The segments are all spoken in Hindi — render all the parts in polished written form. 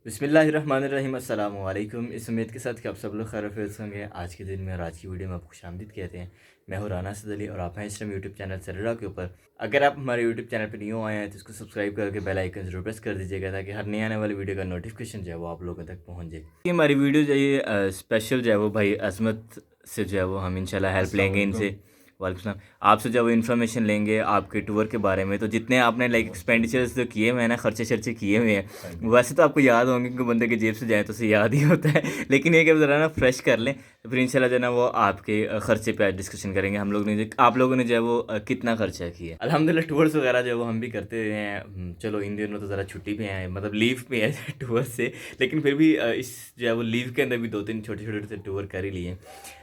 बिस्मिल्लाहिर्रहमानिर्रहीम अस्सलाम वालेकुम। इस उम्मीद के साथ कि आप सब लोग खैरियत से होंगे। आज के दिन में और आज की वीडियो में आपको खुशामदीद कहते हैं। मैं हूँ राना असद अली और आप हैं इस यूट्यूब चैनल सररा के ऊपर। अगर आप हमारे यूट्यूब चैनल पर न्यू आए हैं तो इसको सब्सक्राइब करके बेल आइकन जरूर प्रेस कर दीजिएगा ताकि हर नई आने वाली वीडियो का नोटिफिकेशन जो है वो आप लोगों तक पहुँच जाए। ये हमारी वीडियो जो ये स्पेशल जो है वो भाई अजमत से जो है वो हम इंशाल्लाह हेल्प लेंगे इनसे। वालेकुम सलाम। आपसे जब इन्फॉर्मेशन लेंगे आपके टूर के बारे में, तो जितने आपने लाइक एक्सपेंडिचर्स जो किए हुए हैं ना, खर्चे शर्चे किए हुए हैं, वैसे तो आपको याद होंगे कि बंदे की जेब से जाए तो उसे याद ही होता है लेकिन ये कि ज़रा ना फ्रेश कर लें तो फिर इंशाल्लाह जो है ना वो आपके खर्चे पे आज डिस्कशन करेंगे। हम लोग ने आप लोगों ने जो है वो कितना खर्चा किया। अल्हम्दुलिल्लाह टूर्स वगैरह जो है वो हम भी करते रहे हैं। चलो इन दिनों तो ज़रा छुट्टी पे हैं, मतलब लीव पे है टूर से, लेकिन फिर भी इस जो है वो लीव के अंदर भी 2-3 छोटे छोटे से टूर कर ही लिए।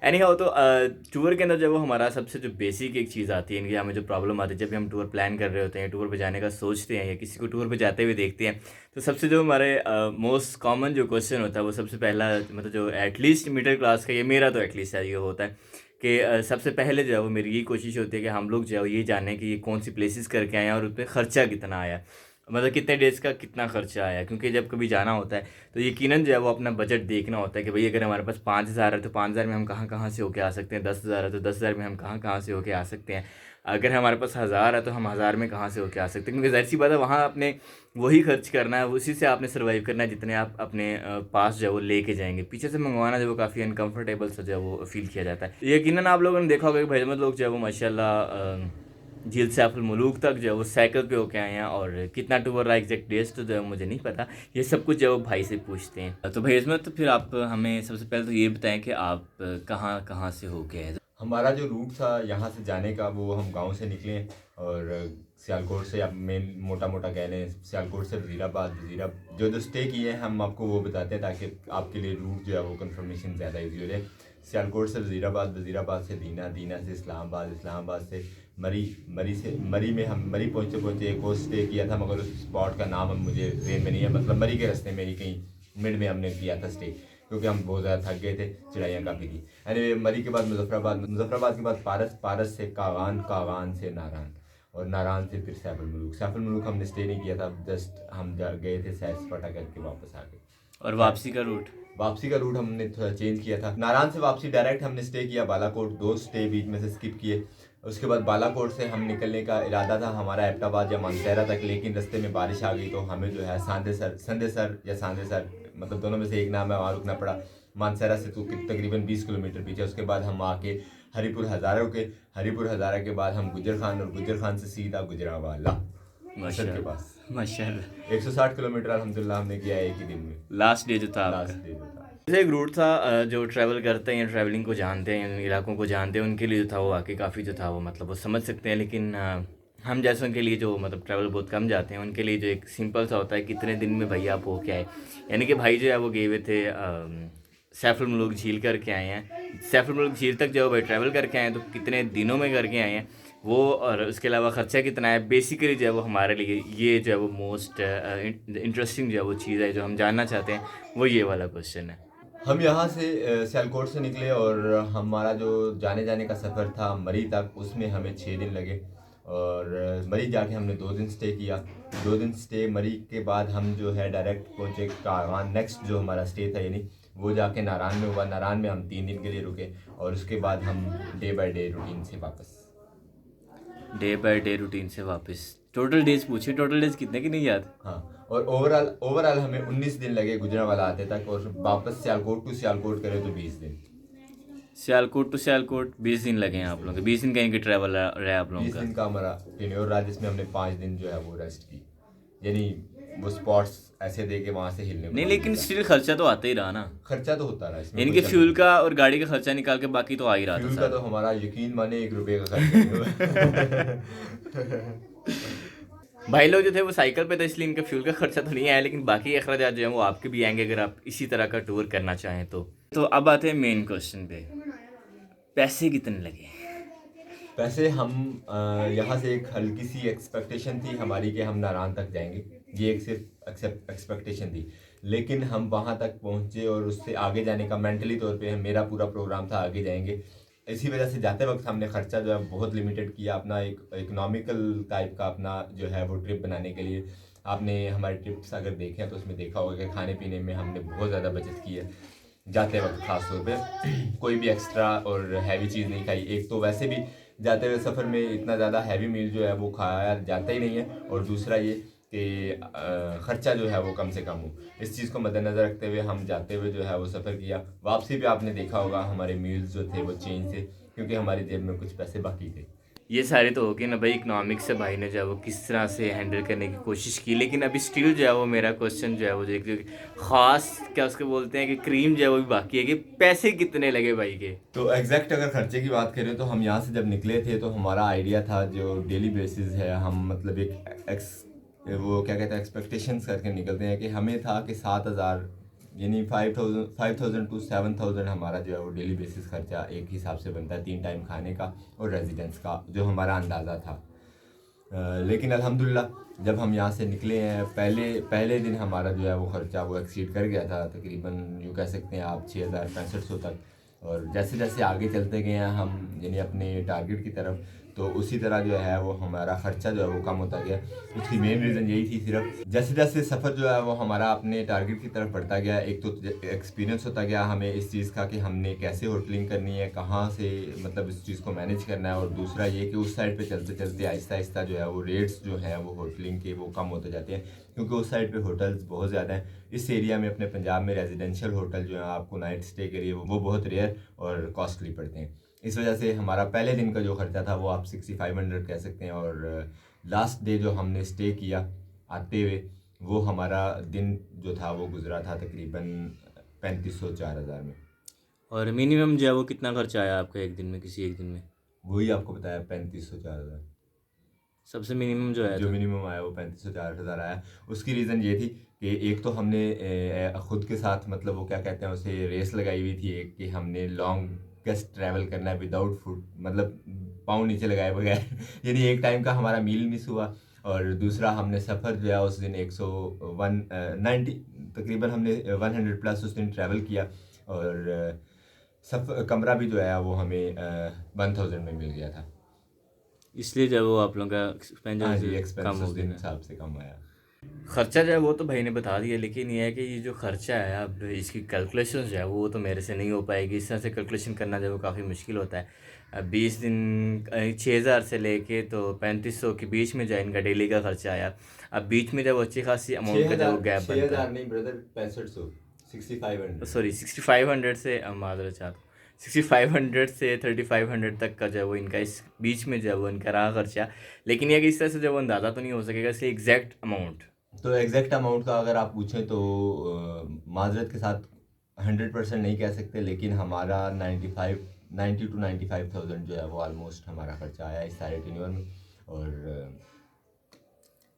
एनी हाउ तो टूर के अंदर जब वो हमारा सबसे जो बेसिक एक चीज़ आती है इनकी, हमें जो प्रॉब्लम आती है जब भी हम टूर प्लान कर रहे होते हैं, टूर पे जाने का सोचते हैं या किसी को टूर पे जाते हुए देखते हैं, तो सबसे जो हमारे मोस्ट कॉमन जो क्वेश्चन होता है वो सबसे पहला, मतलब जो एटलीस्ट मिडिल क्लास का, ये मेरा तो एटलीस्ट ये होता है कि सबसे पहले जो है वो मेरी यही कोशिश होती है कि हम लोग जो है ये जानें कि ये कौन सी प्लेसेस करके आए हैं और उस पर ख़र्चा कितना आया, मतलब कितने डेज़ का कितना खर्चा आया। क्योंकि जब कभी जाना होता है तो यकीनन जो है वो अपना बजट देखना होता है कि भाई अगर हमारे पास 5,000 है तो 5,000 में हम कहाँ कहाँ से होके आ सकते हैं, 10,000 है तो 10,000 में हम कहाँ कहाँ से होके आ सकते हैं, अगर हमारे पास 1,000 है तो हम 1,000 में कहाँ से होके आ सकते हैं। क्योंकि ज़ाहिर सी बात है वहाँ आपने वही खर्च करना है, उसी से आपने सर्वाइव करना है जितने आप अपने पास जो है वो लेके जाएंगे। पीछे से मंगवाना जो है वो काफ़ी अनकम्फर्टेबल सा जो है वो फील किया जाता है। यकीनन आप लोगों ने देखा होगा कि भाई लोग जो है वो माशाल्लाह झील से सैफुल मुलूक तक जो है वो साइकिल पे होके आए हैं। और कितना टूर रहा एग्जैक्ट डेज तो जो है मुझे नहीं पता, ये सब कुछ जो है वो भाई से पूछते हैं। तो भाई इसमें तो फिर आप हमें सबसे पहले तो ये बताएं कि आप कहाँ कहाँ से होके आए। हमारा जो रूट था यहाँ से जाने का, वो हम गांव से निकले और सियालकोट से, आप मेन मोटा मोटा कह लें, सियालकोट से वज़ीराबाद, जो जो स्टे किए हैं हम आपको वो बताते हैं ताकि आपके लिए रूट जो है वो कंफर्मेशन ज़्यादा इजी हो जाए। सियालकोट से वज़ीराबाद, वज़ीराबाद से दीना, दीना से इस्लामाबाद, इस्लामाबाद से मरी, मरी में हम मरी पहुँचते पहुँचते एक और स्टे किया था, मगर उस स्पॉट का नाम अब मुझे ट्रेन में नहीं है, मतलब मरी के रास्ते में ही कहीं मिड में हमने किया था स्टे, क्योंकि हम बहुत ज़्यादा थक गए थे, चढ़ाइयाँ काफ़ी थी। एनीवे मरी के बाद मुजफ्फराबाद, मुजफ्फराबाद के बाद पारस, पारस से कागान, कागान से नारायण, और नारायण से फिर सैफुल मुलूक। सैफुल मुलूक हमने स्टे नहीं किया था, जस्ट हम गए थे, सैर सपाटा करके वापस आ गए। और वापसी का रूट? वापसी का रूट हमने थोड़ा चेंज किया था। नारायण से वापसी डायरेक्ट हमने स्टे किया बालाकोट, 2 स्टे बीच में से स्किप किए। उसके बाद बालाकोट से हम निकलने का इरादा था हमारा एबटाबाद या मानसेरा तक, लेकिन रास्ते में बारिश आ गई तो हमें जो है संदेसर या सांदेसर, मतलब दोनों में से एक नाम है, वहाँ रुकना पड़ा। मानसेरा से तो तकरीबन 20 किलोमीटर पीछे। उसके बाद हम आके हरीपुर हज़ारा रुके। हरीपुर हज़ारा के बाद हम गुजर खान, और गुजर खान से सीधा गुजरावाला असद के पास। माशाल्लाह 160 किलोमीटर अल्हम्दुलिल्लाह हमने किया एक ही दिन में। लास्ट डे जो था आपका। लास्ट डे था। जैसे एक रूट था जो ट्रैवल करते हैं, ट्रैवलिंग को जानते हैं, इन इलाकों को जानते हैं, उनके लिए जो था वो वाकई काफ़ी जो था वो मतलब वो समझ सकते हैं। लेकिन हम जैसों के लिए जो मतलब ट्रैवल बहुत कम जाते हैं, उनके लिए जो एक सिंपल सा होता है कितने दिन में भैया आप हो के आए। यानी कि भाई जो है वो गए हुए थे सैफुल मुलूक झील करके आए हैं। सैफुल मुलूक झील तक जो है भाई ट्रैवल करके आए हैं, तो कितने दिनों में करके आए हैं वो, और उसके अलावा ख़र्चा कितना है, बेसिकली जो है वो हमारे लिए ये जो है वो मोस्ट इंटरेस्टिंग जो है वो चीज़ है जो हम जानना चाहते हैं, वो ये वाला क्वेश्चन है। हम यहाँ से सियालकोट से निकले और हमारा जो जाने का सफ़र था मरी तक, उसमें हमें 6 दिन लगे। और मरी जाके हमने 2 दिन स्टे किया। 2 दिन स्टे मरी के बाद हम जो है डायरेक्ट पहुँचे कागान। नेक्स्ट जो हमारा स्टे था यानी वो जाके नारायण में हुआ। नारायण में हम 3 दिन के लिए रुके और उसके बाद हम डे बाय डे रूटीन से वापस। डे बाय डे रूटीन से वापस। टोटल डेज पूछे, टोटल डेज कितने की नहीं याद? हाँ, और ओवरऑल हमें 19 दिन लगे गुजरांवाला आते तक, और वापस सियालकोट टू सियालकोट करें तो 20 दिन। सियालकोट टू सियालकोट 20 दिन लगे हैं आप लोगों के। 20 दिन कहीं की ट्रैवल रहा आप लोगों 20 का। दिन का हमारा टेन्योर रहा, जिसमें हमने 5 दिन जो है वो रेस्ट की, यानी वो स्पॉट्स ऐसे दे के वहाँ से हिलने को नहीं, नहीं लेकिन मिला। स्टिल खर्चा तो आता ही रहा ना। खर्चा तो होता रहा इसमें, इनके कोई शक फ्यूल नहीं। का और गाड़ी का खर्चा निकाल के बाकी तो आ ही रहा था फ्यूल का तो सारा। हमारा यकीन माने 1 रुपये का खर्चा नहीं हुआ। भाई लोग जो थे वो साइकिल पे थे, इसलिए इनका फ्यूल का खर्चा तो नहीं आया, लेकिन बाकी अखराज जो है वो आपके भी आएंगे अगर आप इसी तरह का टूर करना चाहें तो अब आते हैं मेन क्वेश्चन पे, पैसे कितने लगे? वैसे हम यहाँ से एक हल्की सी एक्सपेक्टेशन थी हमारी कि हम नारायण तक जाएंगे, ये एक सिर्फ एक्सपेक्टेशन थी। लेकिन हम वहाँ तक पहुँचे और उससे आगे जाने का मेंटली तौर पे मेरा पूरा प्रोग्राम था आगे जाएंगे। इसी वजह से जाते वक्त हमने खर्चा जो है बहुत लिमिटेड किया, अपना एक इकोनॉमिकल टाइप का अपना जो है वो ट्रिप बनाने के लिए। आपने हमारे टिप्स अगर देखे हैं तो उसमें देखा होगा कि खाने पीने में हमने बहुत ज़्यादा बचत की है जाते वक्त ख़ास तौर पे कोई भी एक्स्ट्रा और हैवी चीज़ नहीं खाई। एक तो वैसे भी जाते हुए सफ़र में इतना ज़्यादा हैवी मील जो है वो खाया जाता ही नहीं है, और दूसरा ये कि ख़र्चा जो है वो कम से कम हो। इस चीज़ को मद्देनज़र रखते हुए हम जाते हुए जो है वो सफ़र किया। वापसी पे आपने देखा होगा हमारे मील्स जो थे वो चेंज थे, क्योंकि हमारी जेब में कुछ पैसे बाकी थे। ये सारे तो हो गए ना भाई, इकोनॉमिक्स से भाई ने जो है वो किस तरह से हैंडल करने की कोशिश की, लेकिन अभी स्टिल जो है वो मेरा क्वेश्चन जो है वो जो ख़ास क्या उसको बोलते हैं कि क्रीम जो है वो भी बाकी है कि पैसे कितने लगे भाई के। तो एग्जैक्ट अगर खर्चे की बात करें तो हम यहाँ से जब निकले थे तो हमारा आइडिया था जो डेली बेसिस है, हम मतलब वो क्या कहते हैं एक्सपेक्टेशंस करके निकलते हैं कि हमें था कि 7,000 यानी 5,000 टू 7,000 हमारा जो है वो डेली बेसिस खर्चा एक हिसाब से बनता है 3 टाइम खाने का और रेजिडेंस का, जो हमारा अंदाज़ा था। लेकिन अल्हम्दुलिल्लाह जब हम यहाँ से निकले हैं पहले दिन हमारा जो है वो ख़र्चा वो एक्सीड कर गया था, तकरीबन यूँ कह सकते हैं आप 6,6500 तक। और जैसे जैसे आगे चलते गए हैं हम यानी अपने टारगेट की तरफ, तो उसी तरह जो है वो हमारा ख़र्चा जो है वो कम होता गया। उसकी मेन रीज़न यही थी, सिर्फ जैसे जैसे सफ़र जो है वो हमारा अपने टारगेट की तरफ बढ़ता गया, एक तो एक्सपीरियंस होता गया हमें इस चीज़ का कि हमने कैसे होटलिंग करनी है, कहाँ से मतलब इस चीज़ को मैनेज करना है, और दूसरा ये कि उस साइड पे चलते चलते आहिस्ता आहिस्ता जो है वो रेट्स जो हैं वो होटलिंग के वो कम होते जाते हैं, क्योंकि उस साइड पे होटल्स बहुत ज़्यादा हैं। इस एरिया में अपने पंजाब में रेजिडेंशियल होटल जो है आपको नाइट स्टे के लिए वो बहुत रेयर और कॉस्टली पड़ते हैं। इस वजह से हमारा पहले दिन का जो खर्चा था वो आप 6,500 कह सकते हैं, और लास्ट डे जो हमने स्टे किया आते हुए वो हमारा दिन जो था वो गुजरा था तकरीबन 3,500 4,000 में। और मिनिमम जो है वो कितना खर्चा आया आपका एक दिन में, किसी एक दिन में? वही आपको बताया 3,500 4,000। सबसे मिनिमम जो आया जो था? मिनिमम आया वो 3,500 4,000 आया। उसकी रीज़न ये थी कि एक तो हमने खुद के साथ मतलब वो क्या कहते हैं उसे रेस लगाई हुई थी एक, कि हमने लॉन्गेस्ट ट्रैवल करना है विदाउट फूड, मतलब पाँव नीचे लगाए बगैर यानी एक टाइम का हमारा मील मिस हुआ। और दूसरा हमने सफ़र जो है उस दिन 190 तकरीबन हमने 100 प्लस उस दिन ट्रैवल किया, और कमरा भी जो है वो हमें 1,000 में मिल गया था। इसलिए जब वो आप लोगों का हाँ एक्सपेंडिचर जी, कम एक्सपेंस हो उस दिन गया। हिसाब से कम आया। खर्चा जो है वो तो भाई ने बता दिया, लेकिन ये है कि ये जो खर्चा है अब इसकी कैलकुलेशन जो है वो तो मेरे से नहीं हो पाएगी। इस तरह से कैलकुलेशन करना जो है वो काफ़ी मुश्किल होता है। अब 20 दिन 6,000 से लेके तो 3,500 के बीच में जो है इनका डेली का खर्चा आया। अब बीच में जब अच्छी खासी अमाउंट का जब गैप बनता है, नहीं ब्रदर, 6500, 6500। सॉरी 6,500 से माजरत चाहता हूँ, 6,500 से 3,500 तक का जो है वो इनका इस बीच में जो है वो इनका रहा खर्चा। लेकिन ये कि इस तरह से जो वो अंदाज़ा तो नहीं हो सकेगा इसलिए एग्जैक्ट अमाउंट। तो एग्जैक्ट अमाउंट का अगर आप पूछें तो माजरत के साथ 100% नहीं कह सकते, लेकिन हमारा 90 टू 95,000 जो है वो ऑलमोस्ट हमारा खर्चा आया इस सारे टेन्योर में। और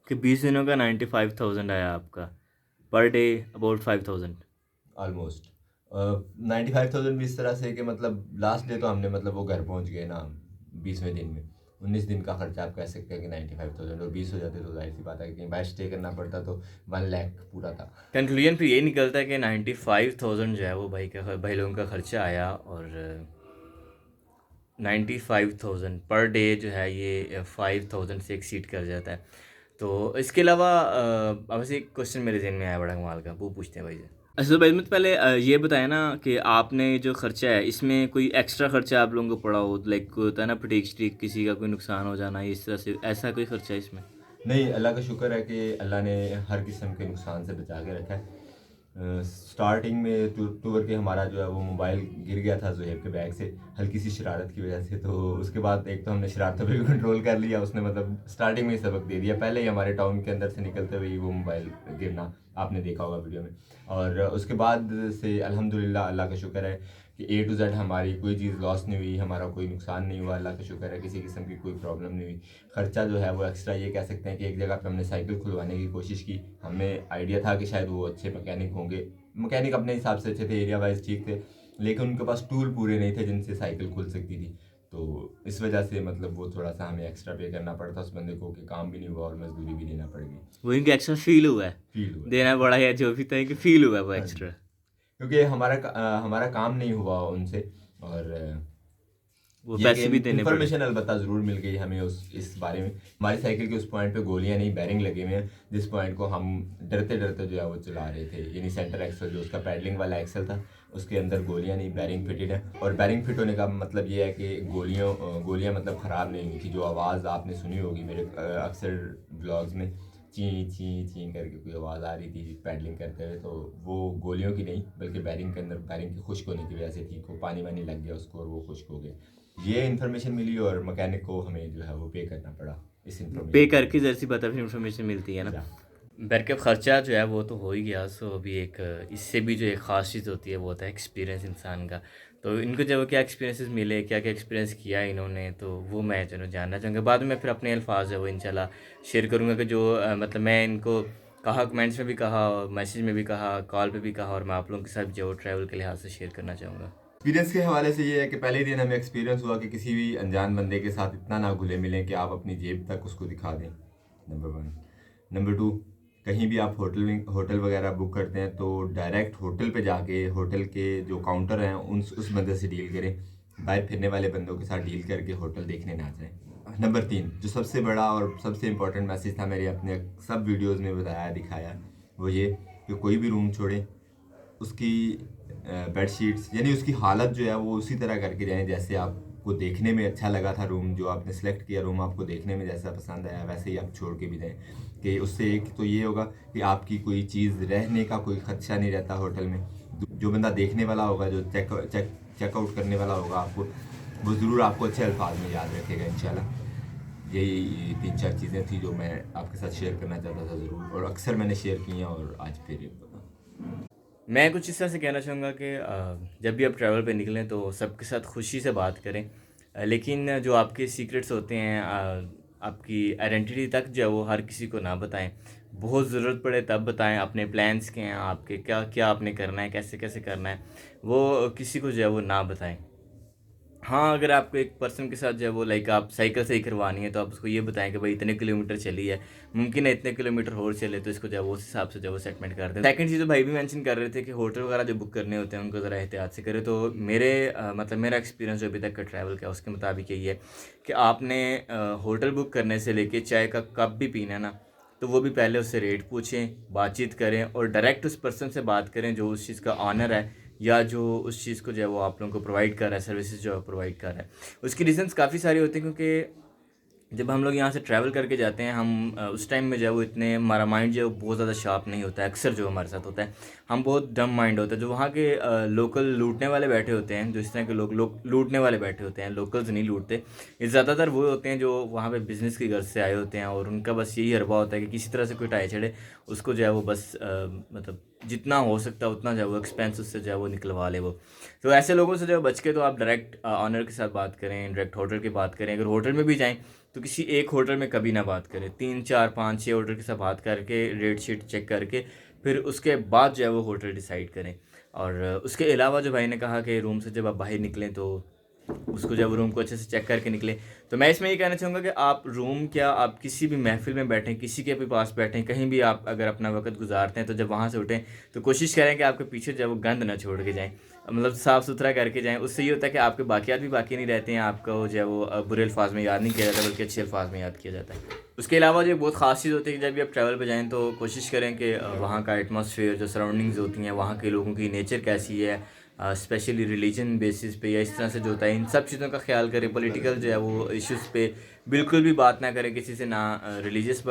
कि 20 दिनों का 95,000 आया आपका, पर डे अबाउट 5,000। ऑलमोस्ट 95,000 भी इस तरह से कि मतलब लास्ट डे तो हमने मतलब वो घर पहुंच गए ना 20वें दिन में। 19 दिन का खर्चा आप कह सकते हैं कि 95,000, और 20 हो जाते तो जाहिर सी बात है कि कहीं बाहर स्टे करना पड़ता तो 1 लाख पूरा था। कंक्लूजन फिर ये निकलता है कि 95,000 जो है वो भाई लोगों का खर्चा आया, और 95,000 पर डे जो है ये 5,000 से एक्सीड कर जाता है। तो इसके अलावा अब ऐसे एक क्वेश्चन मेरे जहन में आया बड़ा कमाल का, वो पूछते हैं भाई से। अच्छा तो भाई मतलब पहले ये बताया ना कि आपने जो खर्चा है इसमें कोई एक्स्ट्रा खर्चा आप लोगों को पड़ा हो, लाइक कोई होता है ना फटीक शटीक, किसी का कोई नुकसान हो जाना, इस तरह से ऐसा कोई खर्चा है इसमें? नहीं, अल्लाह का शुक्र है कि अल्लाह ने हर किस्म के नुकसान से बचा के रखा है। स्टार्टिंग में टूर के हमारा जो है वो मोबाइल गिर गया था ज़ुहैब के बैग से हल्की सी शरारत की वजह से, तो उसके बाद एक तो हमने शरारतों पे भी कंट्रोल कर लिया, उसने मतलब स्टार्टिंग में ही सबक दे दिया। पहले ही हमारे टाउन के अंदर से निकलते हुए ही वो मोबाइल गिरना आपने देखा होगा वीडियो में। और उसके बाद से अल्हम्दुलिल्लाह अल्लाह का शुक्र है कि A to Z हमारी कोई चीज़ लॉस नहीं हुई, हमारा कोई नुकसान नहीं हुआ, अल्लाह का शुक्र है, किसी किस्म की कोई प्रॉब्लम नहीं हुई। ख़र्चा जो है वो एक्स्ट्रा ये कह सकते हैं कि एक जगह पे हमने साइकिल खुलवाने की कोशिश की, हमें आइडिया था कि शायद वो अच्छे मैकेनिक होंगे, मैकेनिक अपने हिसाब से अच्छे थे, एरिया वाइज ठीक थे, लेकिन उनके पास टूल पूरे नहीं थे जिनसे साइकिल खुल सकती थी। तो इस वजह से मतलब वो थोड़ा सा हमें एक्स्ट्रा पे करना पड़ता उस बंदे को, कि काम भी नहीं हुआ और मजदूरी भी देना पड़ गई। वो इनका एक्स्ट्रा फील हुआ है, फील हुआ देना बड़ा है जो भी था कि फील हुआ है वो हाँ जी। एक्स्ट्रा। क्योंकि हमारा काम नहीं हुआ उनसे, और वो पैसे भी देने पड़े। इन्फॉर्मेशन अलबत्ता ज़रूर मिल गई हमें इस बारे में। हमारी साइकिल के उस पॉइंट पे गोलियां नहीं, बैरिंग लगे हुए हैं, जिस पॉइंट को हम डरते डरते जो है वो चला रहे थे। यानी सेंटर एक्सल जो उसका पैडलिंग वाला एक्सल था, उसके अंदर गोलियां नहीं, बैरिंग फिटेड है। और बैरिंग फिट होने का मतलब ये है कि गोलियां मतलब ख़राब नहीं हुई थी। जो आवाज़ आपने सुनी होगी मेरे अक्सर ब्लॉग्स में, ची ची ची करके कोई आवाज़ आ रही थी पैडलिंग करते हुए, तो वो गोलियों की नहीं बल्कि बैरिंग के अंदर बैरिंग के खुश्क होने की वजह से थी। को पानी वानी लग गया उसको और वो खुश्क हो गए। ये इन्फॉर्मेशन मिली और मैकेनिक को हमें जो है वो पे करना पड़ा इस इन्फॉर्मेशन पे करके जैसी बता फिर इन्फॉर्मेशन मिलती है ना। बैकअप खर्चा जो है वो तो हो ही गया। सो अभी एक इससे भी जो एक ख़ास चीज़ होती है वो होता है एक्सपीरियंस इंसान का। तो इनको जब क्या एक्सपीरियंसेस मिले, क्या क्या एक्सपीरियंस किया इन्होंने, तो वो मैं जो जानना चाहूँगा। बाद में फिर अपने अल्फाज है वो इंशाल्लाह शेयर करूँगा कि जो मतलब मैं इनको कहा, कमेंट्स में भी कहा, मैसेज में भी कहा, कॉल पे भी कहा, और मैं आप लोगों के साथ जो ट्रैवल के लिहाज से शेयर करना चाहूँगा। एक्सपीरियंस के हवाले से ये है कि पहले ही दिन हमें एक्सपीरियंस हुआ कि किसी भी अनजान बंदे के साथ इतना ना घुले मिलें कि आप अपनी जेब तक उसको दिखा दें, नंबर 1। नंबर 2, कहीं भी आप होटल वगैरह बुक करते हैं तो डायरेक्ट होटल पे जाके होटल के जो काउंटर हैं उस बंदे से डील करें। बाहर फिरने वाले बंदों के साथ डील करके होटल देखने ना जाएं। नंबर 3, जो सबसे बड़ा और सबसे इम्पोर्टेंट मैसेज था, मेरे अपने सब वीडियोज़ में बताया दिखाया, वो ये कि कोई भी रूम छोड़ें उसकी बेडशीट्स यानी उसकी हालत जो है वो उसी तरह करके जाएं जैसे आपको देखने में अच्छा लगा था रूम, जो आपने सेलेक्ट किया रूम आपको देखने में जैसा पसंद आया वैसे ही आप छोड़ के भी जाएं। कि उससे एक तो ये होगा कि आपकी कोई चीज़ रहने का कोई खदशा नहीं रहता होटल में। जो बंदा देखने वाला होगा, जो चेकआउट करने वाला होगा आपको, वो ज़रूर आपको अच्छे अल्फाज में याद रखेगा इंशाल्लाह। यही 3-4 चीज़ें थी जो मैं आपके साथ शेयर करना चाहता था ज़रूर, और अक्सर मैंने शेयर की हैं और आज फिर मैं कुछ इस तरह से कहना चाहूँगा कि जब भी आप ट्रैवल पे निकलें तो सबके साथ खुशी से बात करें, लेकिन जो आपके सीक्रेट्स होते हैं, आपकी आइडेंटिटी तक जो है वो हर किसी को ना बताएं। बहुत ज़रूरत पड़े तब बताएं। अपने प्लान्स क्या हैं, आपके क्या क्या आपने करना है, कैसे कैसे करना है, वो किसी को जो है वो ना बताएं। हाँ, अगर आपको एक पर्सन के साथ जो है वो लाइक आप साइकिल से ही करवानी है तो आप उसको ये बताएं कि भाई इतने किलोमीटर चली है, मुमकिन है इतने किलोमीटर और चले, तो इसको जो है वो उस हिसाब से जो वो सेटमेंट कर दें। सेकंड चीज़ तो भाई भी मेंशन कर रहे थे कि होटल वगैरह जो बुक करने होते हैं उनको ज़रा एहतियात से करें। तो मतलब मेरा एक्सपीरियंस जो अभी तक का ट्रैवल का उसके मुताबिक यही है कि आपने होटल बुक करने से लेके चाय का कप भी पीना है ना, तो वो भी पहले उससे रेट पूछें, बातचीत करें और डायरेक्ट उस पर्सन से बात करें जो उस चीज़ का ऑनर है या जो उस चीज़ को जो है वो आप लोगों को प्रोवाइड कर रहा है, सर्विसेज जो है प्रोवाइड कर रहा है। उसकी रीज़न्स काफ़ी सारी होती हैं, क्योंकि जब हम लोग यहाँ से ट्रैवल करके जाते हैं हम उस टाइम में जो है वो इतने, हमारा माइंड जो है वो बहुत ज़्यादा शार्प नहीं होता है। अक्सर जो हमारे साथ होता है हम बहुत डम माइंड होता है। जो वहाँ के लोकल लूटने वाले बैठे होते हैं, जो इस तरह के लोग लूटने वाले बैठे होते हैं, लोकल्स नहीं लूटते, ये ज़्यादातर वो होते हैं जो वहाँ पे बिज़नेस की गर्ज से आए होते हैं और उनका बस यही हरबा होता है कि किसी तरह से कोई टाई चढ़े, उसको जो है वो बस मतलब जितना हो सकता है उतना जो है वो एक्सपेंस उससे जो है वो निकलवा ले वो। तो ऐसे लोगों से जो है बच के तो आप डायरेक्ट ऑनर के साथ बात करें, डायरेक्ट होटल की बात करें। अगर होटल में भी जाएँ तो किसी एक होटल में कभी ना बात करें, 3-4-5-6 होटल के साथ बात करके रेट शीट चेक करके फिर उसके बाद जो है वो होटल डिसाइड करें। और उसके अलावा जो भाई ने कहा कि रूम से जब आप बाहर निकलें तो उसको जब रूम को अच्छे से चेक करके निकले, तो मैं इसमें ये कहना चाहूँगा कि आप रूम क्या आप किसी भी महफिल में बैठें, किसी के भी पास बैठें, कहीं भी आप अगर अपना वक्त गुजारते हैं तो जब वहाँ से उठें तो कोशिश करें कि आपके पीछे जब वो गंद ना छोड़ के जाएँ, मतलब साफ़ सुथरा करके जाएँ। उससे ये होता है कि आपके बाकियात भी बाकी नहीं रहते हैं, आपका वो जो है वो बुरे अल्फाज में याद नहीं किया जाता बल्कि अच्छे अल्फाज में याद किया जाता है। उसके अलावा जो बहुत ख़ास चीज़ होती है कि जब भी आप ट्रैवल पे जाएँ तो कोशिश करें कि वहाँ का एटमॉस्फेयर, जो सराउंडिंग्स होती हैं, वहाँ के लोगों की नेचर कैसी है, स्पेशली रिलीजन बेसिस पे या इस तरह से जो होता है, इन सब चीज़ों का ख्याल करें। पॉलिटिकल जो है वो इश्यूज़ पे बिल्कुल भी बात ना करें, किसी से ना रिलीजियस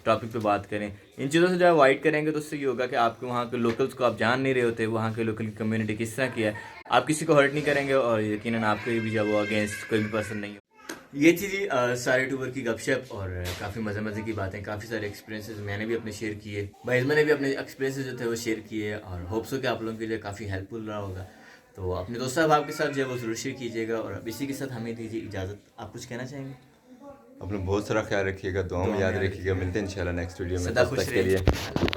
टॉपिक पे बात करें। इन चीज़ों से जो अवॉइड करेंगे तो उससे ये होगा कि आपके वहाँ के लोकल्स को आप जान नहीं रहे होते, वहाँ के लोकल कम्युनिटी किस तरह की है, आप किसी को हर्ट नहीं करेंगे और यकीनन आपके भी जो वो अगेंस्ट कोई भी पर्सन नहीं हो। ये थी जी सारे टूर की गपशप और काफ़ी मज़े की बातें, काफ़ी सारे एक्सपीरियंसेस मैंने भी अपने शेयर किए, भाई मैंने भी अपने एक्सपीरियंसेस जो थे वो शेयर किए और होप्स हो कि आप लोगों के लिए काफ़ी हेल्पफुल रहा होगा। तो अपने दोस्त साहब आपके साथ जो है वो ज़रूर शेयर कीजिएगा और अब इसी के साथ हमें दीजिए इजाज़त। आप कुछ कहना चाहेंगे? अपना बहुत सारा ख्याल रखिएगा, दुआ में याद रखिएगा। मिलते हैं इंशाल्लाह नेक्स्ट वीडियो में, सदा तब खुश तक के लिए।